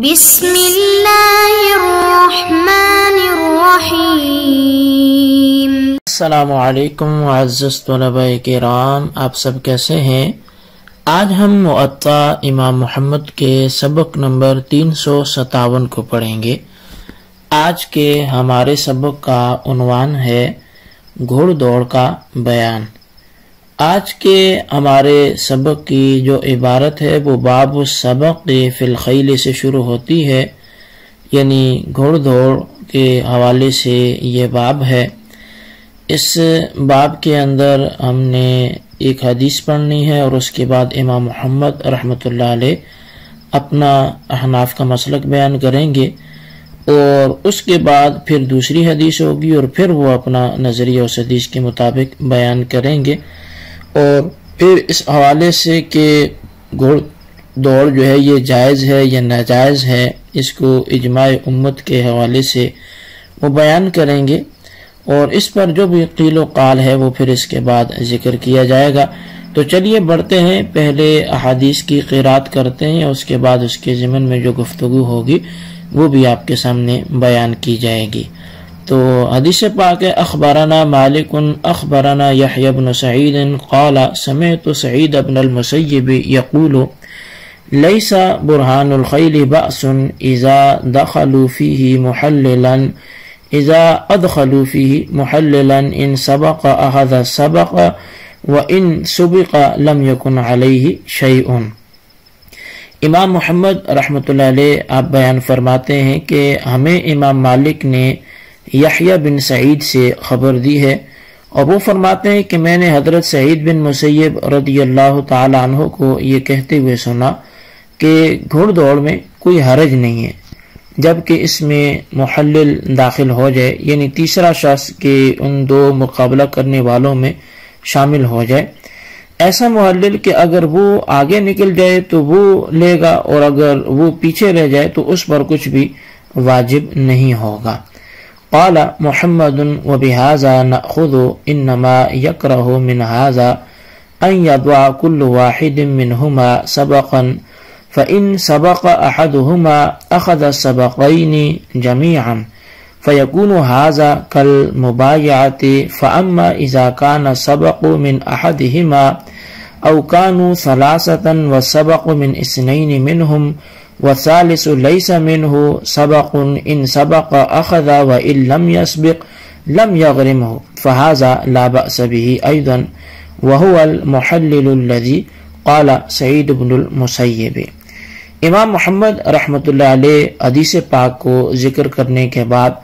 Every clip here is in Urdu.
بسم اللہ الرحمن الرحیم۔ السلام علیکم معزز طلباء کرام، آپ سب کیسے ہیں؟ آج ہم موطا امام محمد کے سبق نمبر 357 کو پڑھیں گے۔ آج کے ہمارے سبق کا عنوان ہے گھوڑ دوڑ کا بیان۔ آج کے ہمارے سبق کی جو عبارت ہے وہ باب السبق فی الخیل سے شروع ہوتی ہے، یعنی گھوڑ دوڑ کے حوالے سے یہ باب ہے۔ اس باب کے اندر ہم نے ایک حدیث پڑھنی ہے اور اس کے بعد امام محمد رحمۃ اللہ علیہ اپنا احناف کا مسلک بیان کریں گے، اور اس کے بعد پھر دوسری حدیث ہوگی اور پھر وہ اپنا نظریہ اس حدیث کے مطابق بیان کریں گے، اور پھر اس حوالے سے کہ گھوڑ دوڑ جو ہے یہ جائز ہے یا ناجائز ہے، اس کو اجماع امت کے حوالے سے وہ بیان کریں گے، اور اس پر جو بھی قیل و قال ہے وہ پھر اس کے بعد ذکر کیا جائے گا۔ تو چلیے بڑھتے ہیں، پہلے احادیث کی قرات کرتے ہیں، اس کے بعد اس کے ضمن میں جو گفتگو ہوگی وہ بھی آپ کے سامنے بیان کی جائے گی۔ تو حدیث پاک ہے، اخبرنا مالک اخبرنا یحیی بن سعید قال سمعت سعید بن المسیب یقول لیس برہان الخیل بأس اذا دخلوا فیہ محللا ان سبق اخذ السبق وان سبق لم یکن علیہ شیء۔ امام محمد رحمۃ اللہ علیہ آپ بیان فرماتے ہیں کہ ہمیں امام مالک نے یحییٰ بن سعید سے خبر دی ہے، اور وہ فرماتے ہیں کہ میں نے حضرت سعید بن مسیب رضی اللہ تعالی عنہ کو یہ کہتے ہوئے سنا کہ گھوڑ دوڑ میں کوئی حرج نہیں ہے جبکہ اس میں محلل داخل ہو جائے، یعنی تیسرا شخص کے ان دو مقابلہ کرنے والوں میں شامل ہو جائے، ایسا محلل کہ اگر وہ آگے نکل جائے تو وہ لے گا، اور اگر وہ پیچھے رہ جائے تو اس پر کچھ بھی واجب نہیں ہوگا۔ قال محمد وبهذا نأخذ انما يكره من هذا ان يضع كل واحد منهما سبقا فإن سبق أحدهما أخذ السبقين جميعا فيكون هذا كالمبايعة، فأما إذا كان السبق من أحدهما أو كانوا ثلاثة والسبق من اثنين منهم والثالث ليس منه سبق إن سبق أخذ وإن لم يسبق لم يغرمه فهذا لا بأس به أيضا وهو المحلل الذي قال سعید بن المسیب۔ امام محمد رحمۃ اللہ علیہ حدیث پاک کو ذکر کرنے کے بعد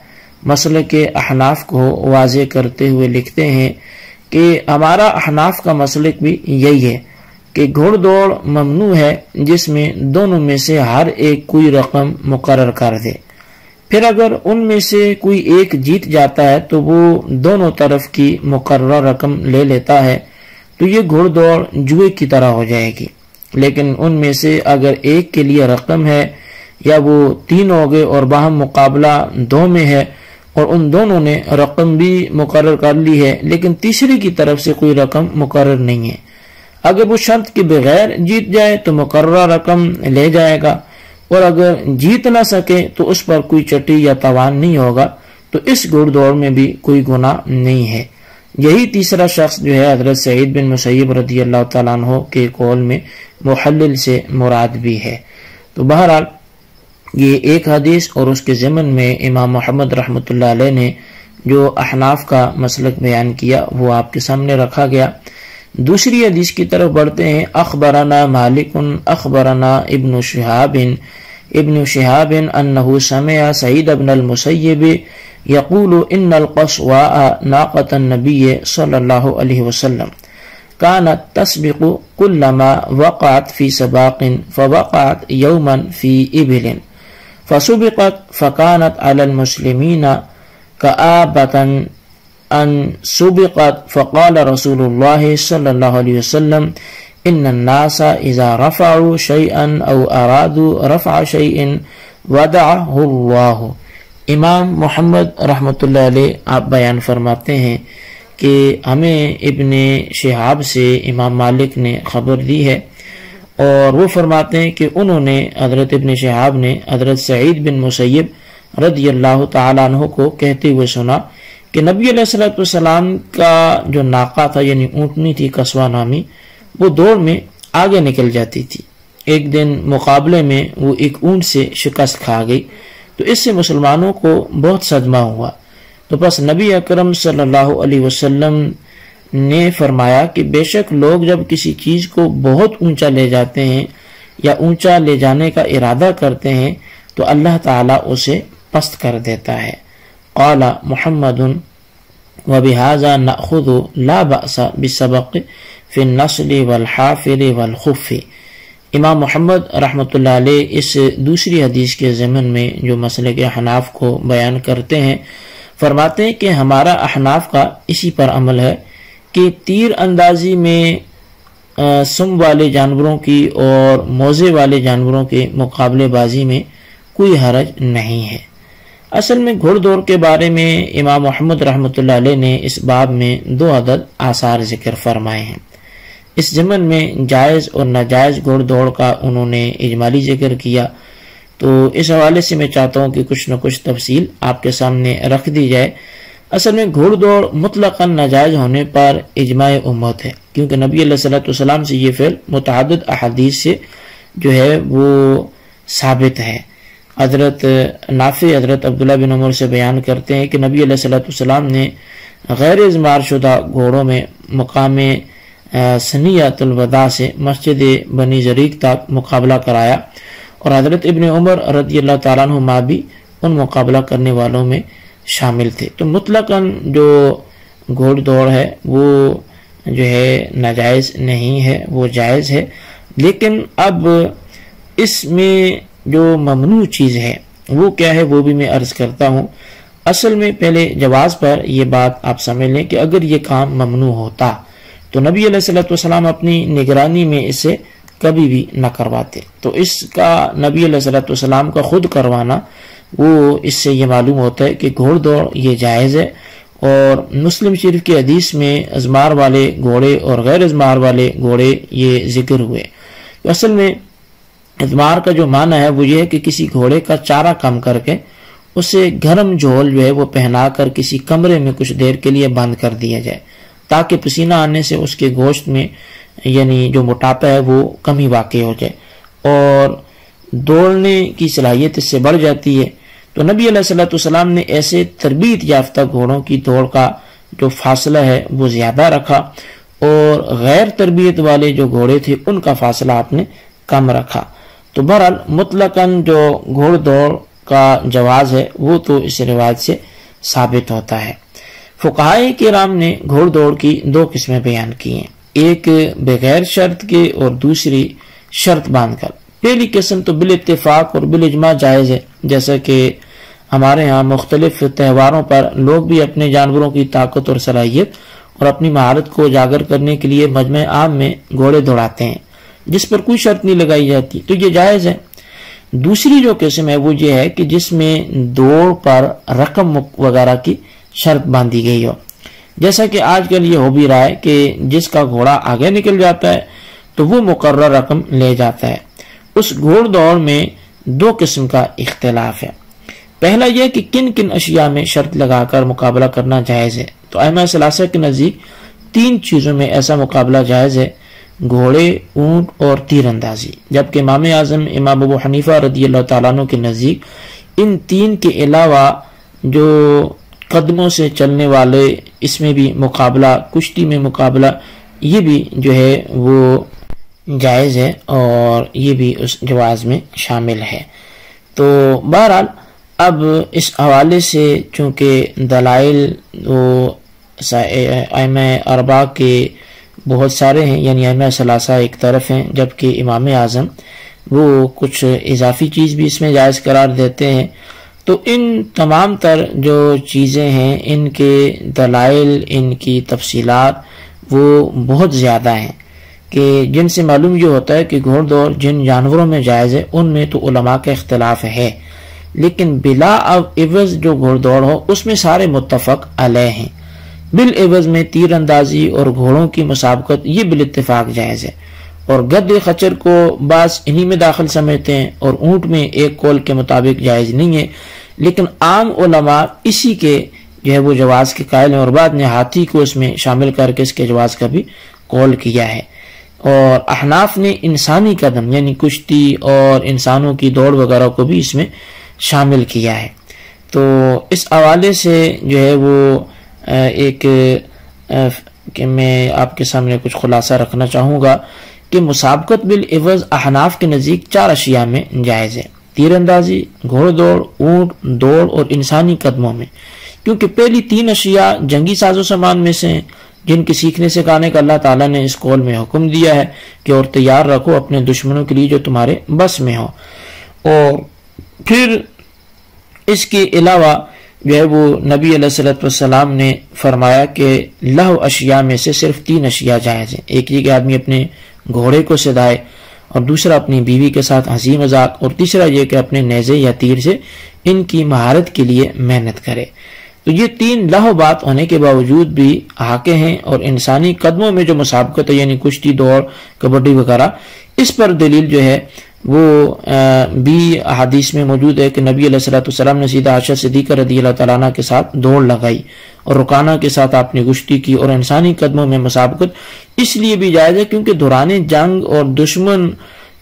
مسلک احناف کو واضح کرتے ہوئے لکھتے ہیں کہ ہمارا احناف کا مسلک بھی یہی ہے کہ گھوڑ دوڑ ممنوع ہے جس میں دونوں میں سے ہر ایک کوئی رقم مقرر کر دے، پھر اگر ان میں سے کوئی ایک جیت جاتا ہے تو وہ دونوں طرف کی مقررہ رقم لے لیتا ہے، تو یہ گھوڑ دوڑ جوئے کی طرح ہو جائے گی۔ لیکن ان میں سے اگر ایک کے لیے رقم ہے یا وہ تین ہو گئے اور باہم مقابلہ دو میں ہے اور ان دونوں نے رقم بھی مقرر کر لی ہے لیکن تیسری کی طرف سے کوئی رقم مقرر نہیں ہے، اگر وہ شرط کے بغیر جیت جائے تو مقررہ رقم لے جائے گا، اور اگر جیت نہ سکے تو اس پر کوئی چٹی یا تاوان نہیں ہوگا، تو اس گھوڑ دوڑ میں بھی کوئی گناہ نہیں ہے۔ یہی تیسرا شخص جو ہے حضرت سعید بن مسیب رضی اللہ تعالیٰ عنہ کے قول میں محلل سے مراد بھی ہے۔ تو بہرحال یہ ایک حدیث اور اس کے ضمن میں امام محمد رحمۃ اللہ علیہ نے جو احناف کا مسلک بیان کیا وہ آپ کے سامنے رکھا گیا۔ دوسری حدیث کی طرف بڑھتے ہیں، اخبرنا مالک اخبرنا ابن شہاب انہ سمع سعید بن المسیب یقول ان القصواء ناقة النبی صلی اللہ علیہ وسلم كانت تسبق كلما وقعت في سباق فوقعت يوما في إبل فسبقت فكانت على المسلمين كآبة أن سبقت، فقال رسول الله صلى الله عليه وسلم إن الناس إذا رفعوا شيئا أو أرادوا رفع شيء ودعه الله۔ امام محمد رحمۃ اللہ علیہ آپ بیان فرماتے ہیں کہ ہمیں ابن شہاب سے امام مالک نے خبر دی ہے، اور وہ فرماتے ہیں کہ انہوں نے حضرت ابن شہاب نے حضرت سعید بن مسیب رضی اللہ تعالیٰ عنہ کو کہتے ہوئے سنا کہ نبی علیہ الصلوۃ والسلام کا جو ناقہ تھا یعنی اونٹنی تھی قصوہ نامی، وہ دوڑ میں آگے نکل جاتی تھی۔ ایک دن مقابلے میں وہ ایک اونٹ سے شکست کھا گئی، تو اس سے مسلمانوں کو بہت صدمہ ہوا۔ تو بس نبی اکرم صلی اللہ علیہ وسلم نے فرمایا کہ بے شک لوگ جب کسی چیز کو بہت اونچا لے جاتے ہیں یا اونچا لے جانے کا ارادہ کرتے ہیں تو اللہ تعالیٰ اسے پست کر دیتا ہے۔ قال محمد وبہذا نأخذ لا بأس بالسبق فی النسل والحافر والخف۔ امام محمد رحمۃ اللہ علیہ اس دوسری حدیث کے ضمن میں جو مسلک احناف کو بیان کرتے ہیں، فرماتے ہیں کہ ہمارا احناف کا اسی پر عمل ہے کہ تیر اندازی میں سم والے جانوروں کی اور موزے والے جانوروں کے مقابلے بازی میں کوئی حرج نہیں ہے۔ اصل میں گھوڑ دوڑ کے بارے میں امام محمد رحمۃ اللہ علیہ نے اس باب میں 2 عدد آثار ذکر فرمائے ہیں۔ اس ضمن میں جائز اور ناجائز گھوڑ دوڑ کا انہوں نے اجمالی ذکر کیا، تو اس حوالے سے میں چاہتا ہوں کہ کچھ نہ کچھ تفصیل آپ کے سامنے رکھ دی جائے۔ اصل میں گھوڑ دوڑ مطلقاً ناجائز ہونے پر اجماع امت ہے، کیونکہ نبی علیہ الصلوۃ والسلام سے یہ فعل متعدد احادیث سے جو ہے وہ ثابت ہے۔ حضرت نافع حضرت عبداللہ بن عمر سے بیان کرتے ہیں کہ نبی علیہ الصلوۃ والسلام نے غیر ازمار شدہ گھوڑوں میں مقام ثنیۃ الوداع سے مسجد بنی زریق تک مقابلہ کرایا، اور حضرت ابن عمر رضی اللہ تعالیٰ عنہما بھی ان مقابلہ کرنے والوں میں شامل تھے۔ تو مطلقاً جو گھوڑ دوڑ ہے وہ جو ہے ناجائز نہیں ہے، وہ جائز ہے، لیکن اب اس میں جو ممنوع چیز ہے وہ کیا ہے وہ بھی میں عرض کرتا ہوں۔ اصل میں پہلے جواز پر یہ بات آپ سمجھ لیں کہ اگر یہ کام ممنوع ہوتا تو نبی علیہ الصلوۃ والسلام اپنی نگرانی میں اسے کبھی بھی نہ کرواتے، تو اس کا نبی علیہ الصلوۃ والسلام کا خود کروانا، وہ اس سے یہ معلوم ہوتا ہے کہ گھوڑ دوڑ یہ جائز ہے۔ اور مسلم شریف کی حدیث میں ازمار والے گھوڑے اور غیر ازمار والے گھوڑے یہ ذکر ہوئے۔ تو اصل میں ازمار کا جو معنی ہے وہ یہ ہے کہ کسی گھوڑے کا چارہ کم کر کے اسے گرم جھول جو ہے وہ پہنا کر کسی کمرے میں کچھ دیر کے لیے بند کر دیا جائے، تاکہ پسینہ آنے سے اس کے گوشت میں یعنی جو موٹاپا ہے وہ کمی واقع ہو جائے اور دوڑنے کی صلاحیت اس سے بڑھ جاتی ہے۔ تو نبی علیہ الصلوۃ والسلام نے ایسے تربیت یافتہ گھوڑوں کی دوڑ کا جو فاصلہ ہے وہ زیادہ رکھا، اور غیر تربیت والے جو گھوڑے تھے ان کا فاصلہ آپ نے کم رکھا۔ تو بہرحال مطلقاً جو گھوڑ دوڑ کا جواز ہے وہ تو اس روایت سے ثابت ہوتا ہے۔ فقہائے کرام نے گھوڑ دوڑ کی 2 قسمیں بیان کی ہیں، ایک بغیر شرط کے اور دوسری شرط باندھ کر۔ پہلی قسم تو بالاتفاق اور بالاجماع جائز ہے، جیسا کہ ہمارے ہاں مختلف تہواروں پر لوگ بھی اپنے جانوروں کی طاقت اور صلاحیت اور اپنی مہارت کو اجاگر کرنے کے لیے مجمع عام میں گھوڑے دوڑاتے ہیں، جس پر کوئی شرط نہیں لگائی جاتی، تو یہ جائز ہے۔ دوسری جو قسم ہے وہ یہ ہے کہ جس میں دوڑ پر رقم وغیرہ کی شرط باندھی گئی ہو، جیسا کہ آج کل یہ ہو بھی رہا ہے کہ جس کا گھوڑا آگے نکل جاتا ہے تو وہ مقرر رقم لے جاتا ہے۔ اس گھوڑ دوڑ میں 2 قسم کا اختلاف ہے۔ پہلا یہ کہ کن کن اشیاء میں شرط لگا کر مقابلہ کرنا جائز ہے، تو ائمہ ثلاثہ کے نزدیک 3 چیزوں میں ایسا مقابلہ جائز ہے: گھوڑے، اونٹ اور تیر اندازی، جبکہ امام اعظم امام ابو حنیفہ رضی اللہ تعالیٰ عنہ کے نزدیک ان 3 کے علاوہ جو قدموں سے چلنے والے، اس میں بھی مقابلہ، کشتی میں مقابلہ، یہ بھی جو ہے وہ جائز ہے اور یہ بھی اس جواز میں شامل ہے۔ تو بہرحال اب اس حوالے سے چونکہ دلائل ائمہ اربعہ کے بہت سارے ہیں، یعنی ائمہ ثلاثہ ایک طرف ہیں، جبکہ امام اعظم وہ کچھ اضافی چیز بھی اس میں جائز قرار دیتے ہیں، تو ان تمام تر جو چیزیں ہیں ان کے دلائل، ان کی تفصیلات وہ بہت زیادہ ہیں، کہ جن سے معلوم یہ ہوتا ہے کہ گھوڑ دوڑ جن جانوروں میں جائز ہے ان میں تو علماء کا اختلاف ہے، لیکن بلا عوض جو گھوڑ دوڑ ہو اس میں سارے متفق علیہ ہیں۔ بالعوض میں تیر اندازی اور گھوڑوں کی مسابقت یہ بالاتفاق جائز ہے، اور گدے خچر کو بعض انہی میں داخل سمجھتے ہیں، اور اونٹ میں ایک قول کے مطابق جائز نہیں ہے، لیکن عام علماء اسی کے جو ہے وہ جواز کے قائل ہیں، اور بعد نے ہاتھی کو اس میں شامل کر کے اس کے جواز کا بھی قول کیا ہے۔ اور احناف نے انسانی قدم یعنی کشتی اور انسانوں کی دوڑ وغیرہ کو بھی اس میں شامل کیا ہے۔ تو اس حوالے سے جو ہے وہ ایک کہ میں آپ کے سامنے کچھ خلاصہ رکھنا چاہوں گا کہ مسابقت بالعوض احناف کے نزدیک 4 اشیاء میں جائز ہے: تیر اندازی، گھوڑ دوڑ، اونٹ دوڑ اور انسانی قدموں میں، کیونکہ پہلی 3 اشیاء جنگی ساز و سامان میں سے ہیں جن کے سیکھنے سکھانے کا اللہ تعالیٰ نے اس قول میں حکم دیا ہے کہ اور تیار رکھو اپنے دشمنوں کے لیے جو تمہارے بس میں ہو۔ اور پھر اس کے علاوہ جو ہے وہ نبی علیہ السلام نے فرمایا کہ لہو اشیاء میں سے صرف 3 اشیاء جائز ہیں: ایک یہ کہ آدمی اپنے گھوڑے کو سدھائے، اور دوسرا اپنی بیوی کے ساتھ ہنسی مذاق، اور تیسرا یہ کہ اپنے نیزے یا تیر سے ان کی مہارت کے لیے محنت کرے۔ تو یہ 3 لہو بات ہونے کے باوجود بھی حاکے ہیں، اور انسانی قدموں میں جو مسابقت ہے یعنی کشتی، دوڑ، کبڈی وغیرہ، اس پر دلیل جو ہے وہ بھی احادیث میں موجود ہے کہ نبی علیہ السلام نے سیدہ عائشہ صدیقہ رضی اللہ تعالیٰ عنہ کے ساتھ دوڑ لگائی، اور رکانہ کے ساتھ آپ نے کشتی کی، اور انسانی قدموں میں مسابقت اس لیے بھی جائز ہے کیونکہ دوران جنگ اور دشمن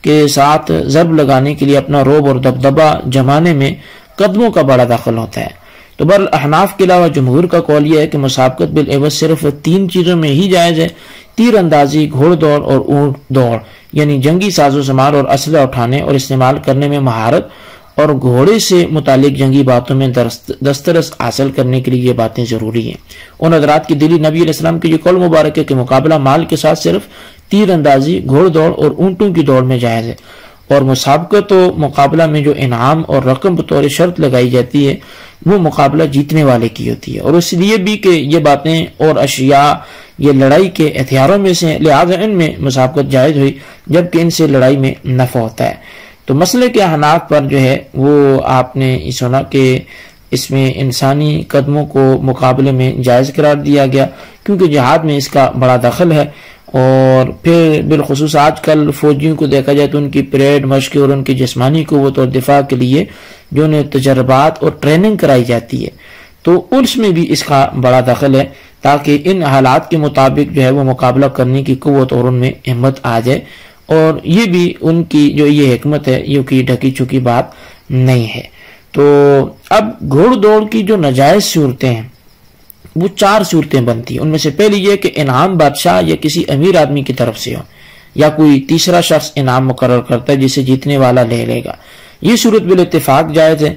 کے ساتھ ضرب لگانے کے لیے اپنا رعب اور دبدبہ جمانے میں قدموں کا بڑا دخل ہوتا ہے۔ تو بہرحال احناف کے علاوہ جمہور کا قول یہ ہے کہ مسابقت بالعوض صرف 3 چیزوں میں ہی جائز ہے: تیر اندازی، گھوڑ دوڑ اور اونٹ دوڑ، یعنی جنگی ساز و سامان اور اسلحہ اٹھانے اور استعمال کرنے میں مہارت، اور گھوڑے سے متعلق جنگی باتوں میں دسترس حاصل کرنے کے لیے یہ باتیں ضروری ہیں۔ ان حضرات کی دلیل نبی علیہ السلام کے یہ قول مبارک ہے کہ مقابلہ مال کے ساتھ صرف تیر اندازی، گھوڑ دوڑ اور اونٹوں کی دوڑ میں جائز ہے، اور مسابقت و مقابلہ میں جو انعام اور رقم بطور شرط لگائی جاتی ہے وہ مقابلہ جیتنے والے کی ہوتی ہے، اور اس لیے بھی کہ یہ باتیں اور اشیاء یہ لڑائی کے ہتھیاروں میں سے، لہذا ان میں مسابقت جائز ہوئی، جبکہ ان سے لڑائی میں نفع ہوتا ہے۔ تو مسئلے کے احناف پر جو ہے وہ آپ نے سنا کہ اس میں انسانی قدموں کو مقابلے میں جائز قرار دیا گیا کیونکہ جہاد میں اس کا بڑا دخل ہے، اور پھر بالخصوص آج کل فوجیوں کو دیکھا جائے تو ان کی پریڈ، مشق اور ان کی جسمانی قوت اور دفاع کے لیے جو انہیں تجربات اور ٹریننگ کرائی جاتی ہے، تو اس میں بھی اس کا بڑا دخل ہے تاکہ ان حالات کے مطابق جو ہے وہ مقابلہ کرنے کی قوت اور ان میں ہمت آ جائے، اور یہ بھی ان کی جو یہ حکمت ہے یہ کی ڈھکی چھکی بات نہیں ہے۔ تو اب گھوڑ دوڑ کی جو ناجائز صورتیں ہیں وہ 4 صورتیں بنتی ہیں۔ ان میں سے پہلی یہ کہ انعام بادشاہ یا کسی امیر آدمی کی طرف سے ہو، یا کوئی تیسرا شخص انعام مقرر کرتا ہے جسے جیتنے والا لے گا، یہ صورت بالاتفاق جائز ہے۔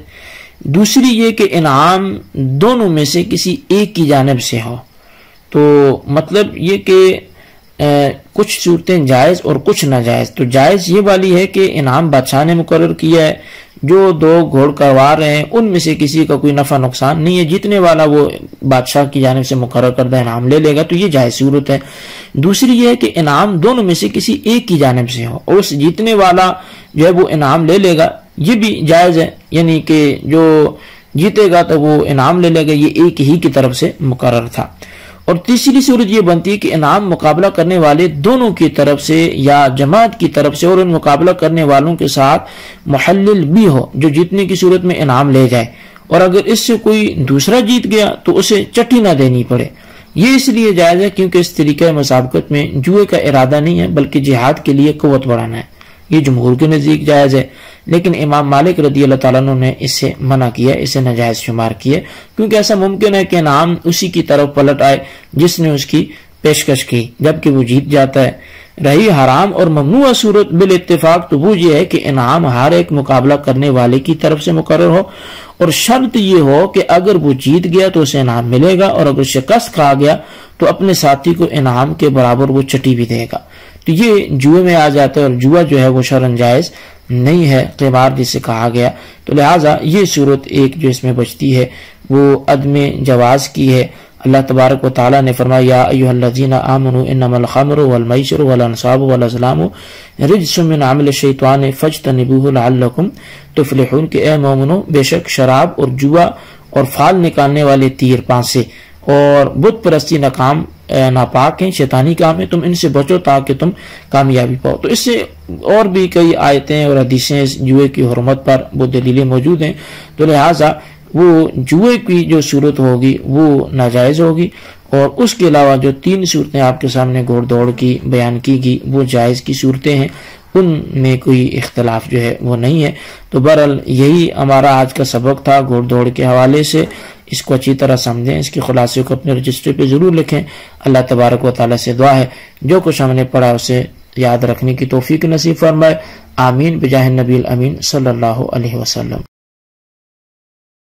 دوسری یہ کہ انعام دونوں میں سے کسی ایک کی جانب سے ہو، تو مطلب یہ کہ کچھ صورتیں جائز اور کچھ ناجائز۔ تو جائز یہ والی ہے کہ انعام بادشاہ نے مقرر کیا ہے، جو 2 گھوڑ کروار رہے ہیں ان میں سے کسی کا کوئی نفع نقصان نہیں ہے، جیتنے والا وہ بادشاہ کی جانب سے مقرر کردہ انعام لے گا، تو یہ جائز صورت ہے۔ دوسری یہ ہے کہ انعام دونوں میں سے کسی ایک کی جانب سے ہو، اور اس جیتنے والا جو ہے وہ انعام لے گا، یہ بھی جائز ہے، یعنی کہ جو جیتے گا تو وہ انعام لے گا، یہ ایک ہی کی طرف سے مقرر تھا۔ اور تیسری صورت یہ بنتی ہے کہ انعام مقابلہ کرنے والے دونوں کی طرف سے یا جماعت کی طرف سے، اور ان مقابلہ کرنے والوں کے ساتھ محلل بھی ہو جو جیتنے کی صورت میں انعام لے جائے، اور اگر اس سے کوئی دوسرا جیت گیا تو اسے چٹی نہ دینی پڑے۔ یہ اس لیے جائز ہے کیونکہ اس طریقہ مسابقت میں جوئے کا ارادہ نہیں ہے بلکہ جہاد کے لیے قوت بڑھانا ہے، یہ جمہور کے نزدیک جائز ہے، لیکن امام مالک رضی اللہ تعالیٰ عنہ نے اس سے منع کیا، اسے ناجائز شمار کیا، کیونکہ ایسا ممکن ہے کہ انعام اسی کی طرف پلٹ آئے جس نے اس کی پیشکش کی جبکہ وہ جیت جاتا ہے۔ رہی حرام اور ممنوع صورت بالاتفاق تو وہ یہ ہے کہ انعام ہر ایک مقابلہ کرنے والے کی طرف سے مقرر ہو، اور شرط یہ ہو کہ اگر وہ جیت گیا تو اسے انعام ملے گا، اور اگر شکست کھا گیا تو اپنے ساتھی کو انعام کے برابر وہ چٹی بھی دے گا۔ تو یہ جوئے میں آ جاتا ہے، اور جوا جو ہے وہ شرعاً جائز نہیں ہے، قمار جسے کہا گیا، تو لہٰذا یہ صورت ایک جو اس میں بچتی ہے وہ عدم جواز کی ہے۔ اللہ تبارک و تعالیٰ نے فرمایا یا ایھا الذین آمنوا انما الخمر والمیسر والانصاب والازلام رجس من عمل الشیطان فاجتنبوہ لعلکم تفلحون، کہ اے مومنو بے شک شراب اور جوا اور فال نکالنے والے تیر پانسے اور بت پرستی ناکام ناپاک ہیں، شیطانی کام ہے، تم ان سے بچو تاکہ تم کامیابی پاؤ۔ تو اس سے اور بھی کئی آیتیں اور حدیثیں جوئے کی حرمت پر وہ دلیلیں موجود ہیں، تو لہٰذا وہ جوئے کی جو صورت ہوگی وہ ناجائز ہوگی، اور اس کے علاوہ جو 3 صورتیں آپ کے سامنے گھوڑ دوڑ کی بیان کی گئی وہ جائز کی صورتیں ہیں، ان میں کوئی اختلاف جو ہے وہ نہیں ہے۔ تو بہرحال یہی ہمارا آج کا سبق تھا گھوڑ دوڑ کے حوالے سے، اس کو اچھی طرح سمجھیں، اس کے خلاصے کو اپنے رجسٹر پہ ضرور لکھیں۔ اللہ تبارک و تعالیٰ سے دعا ہے جو کچھ ہم نے پڑھا اسے یاد رکھنے کی توفیق نصیب فرمائے، آمین بجاہ النبی الامین صلی اللہ علیہ وسلم۔